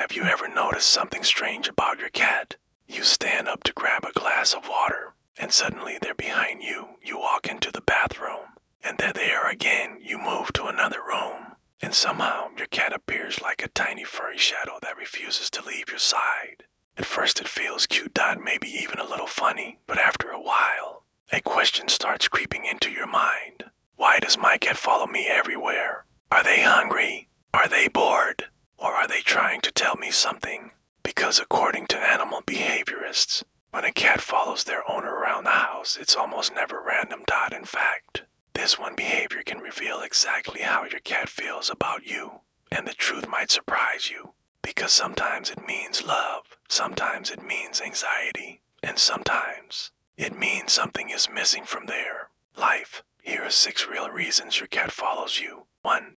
Have you ever noticed something strange about your cat? You stand up to grab a glass of water, and suddenly they're behind you. You walk into the bathroom, and they're there again. You move to another room, and somehow your cat appears like a tiny furry shadow that refuses to leave your side. At first it feels cute, maybe even a little funny, but after a while, a question starts creeping into your mind. Why does my cat follow me everywhere? Are they hungry? Are they bored? Or are they trying to tell me something? Because according to animal behaviorists, when a cat follows their owner around the house, it's almost never random. In fact, this one behavior can reveal exactly how your cat feels about you, and the truth might surprise you, because sometimes it means love, sometimes it means anxiety, and sometimes it means something is missing from their life. Here are 6 real reasons your cat follows you. 1.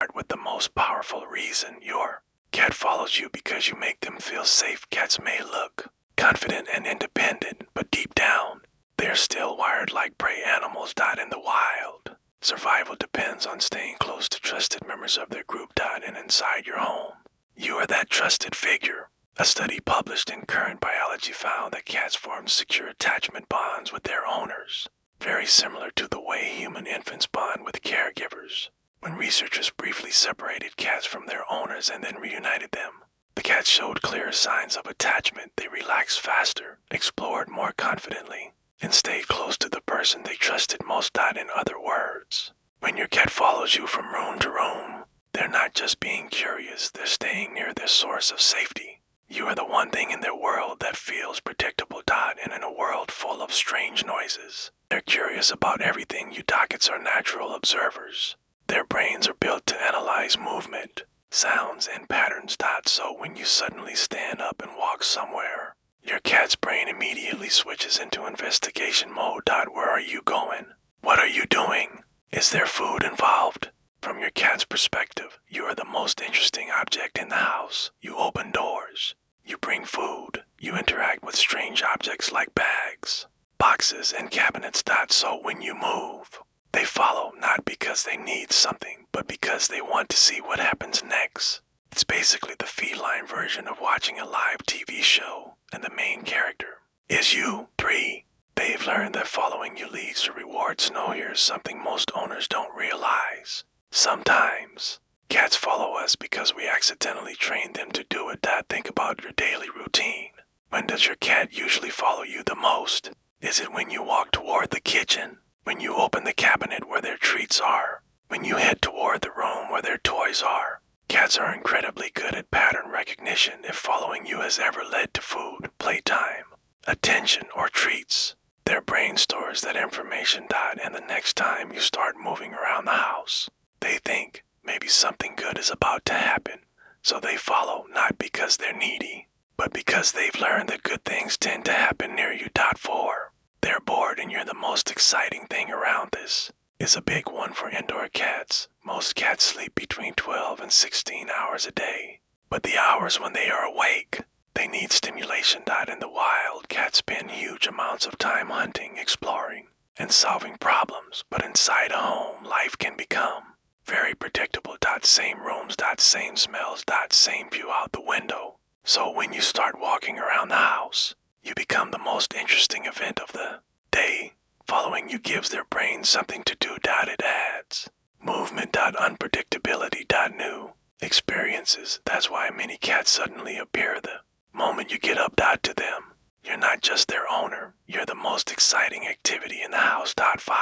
Start with the most powerful reason. Your cat follows you because you make them feel safe. Cats may look confident and independent, but deep down, they're still wired like prey animals. In the wild, survival depends on staying close to trusted members of their group. And inside your home, you are that trusted figure. A study published in Current Biology found that cats form secure attachment bonds with their owners, very similar to the way human infants bond with caregivers. When researchers briefly separated cats from their owners and then reunited them, the cats showed clear signs of attachment. They relaxed faster, explored more confidently, and stayed close to the person they trusted most. In other words, when your cat follows you from room to room, they're not just being curious, they're staying near their source of safety. You are the one thing in their world that feels predictable. And in a world full of strange noises, they're curious about everything. Cats are natural observers. Their brains are built to analyze movement, sounds, and patterns. So when you suddenly stand up and walk somewhere, your cat's brain immediately switches into investigation mode. Where are you going? What are you doing? Is there food involved? From your cat's perspective, you are the most interesting object in the house. You open doors, you bring food, you interact with strange objects like bags, boxes, and cabinets. So when you move, they follow not because they need something, but because they want to see what happens next. It's basically the feline version of watching a live TV show, and the main character is you. 3. They've learned that following you leads to rewards. Here's something most owners don't realize. Sometimes, cats follow us because we accidentally trained them to do it. Think about your daily routine. When does your cat usually follow you the most? Is it when you walk toward the kitchen? When you open the cabinet where their treats are? When you head toward the room where their toys are? Cats are incredibly good at pattern recognition. If following you has ever led to food, playtime, attention, or treats, their brain stores that information. And the next time you start moving around the house, they think maybe something good is about to happen. So they follow not because they're needy, but because they've learned that good things tend to happen near you. 4. They're bored and you're the most exciting thing around. This is a big one for indoor cats. Most cats sleep between 12 and 16 hours a day. But the hours when they are awake, they need stimulation. In the wild, cats spend huge amounts of time hunting, exploring, and solving problems. But inside a home, life can become very predictable. Same rooms, same smells, same view out the window. So when you start walking around the house, you become the most interesting event of the day. Following you gives their brains something to do. It adds movement. Unpredictability. New experiences. That's why many cats suddenly appear the moment you get up. To them, you're not just their owner, you're the most exciting activity in the house. 5.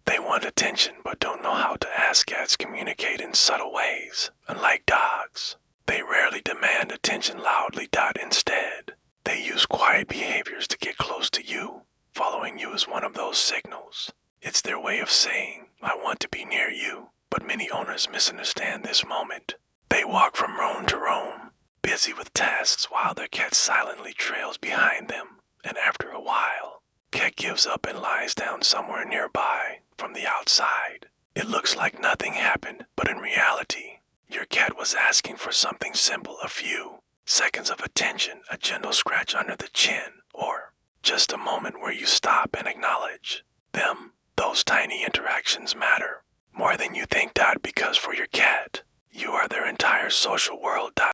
They want attention but don't know how to ask. Cats communicate in subtle ways. Unlike dogs, they rarely demand attention loudly. Instead, they use quiet behaviors to get close to you. Following you is one of those signals. It's their way of saying, I want to be near you. But many owners misunderstand this moment. They walk from room to room, busy with tasks while their cat silently trails behind them. And after a while, cat gives up and lies down somewhere nearby. From the outside, it looks like nothing happened, but in reality, your cat was asking for something simple. A few seconds of attention, a gentle scratch under the chin, or just a moment where you stop and acknowledge them. Those tiny interactions matter more than you think. Because for your cat, you are their entire social world.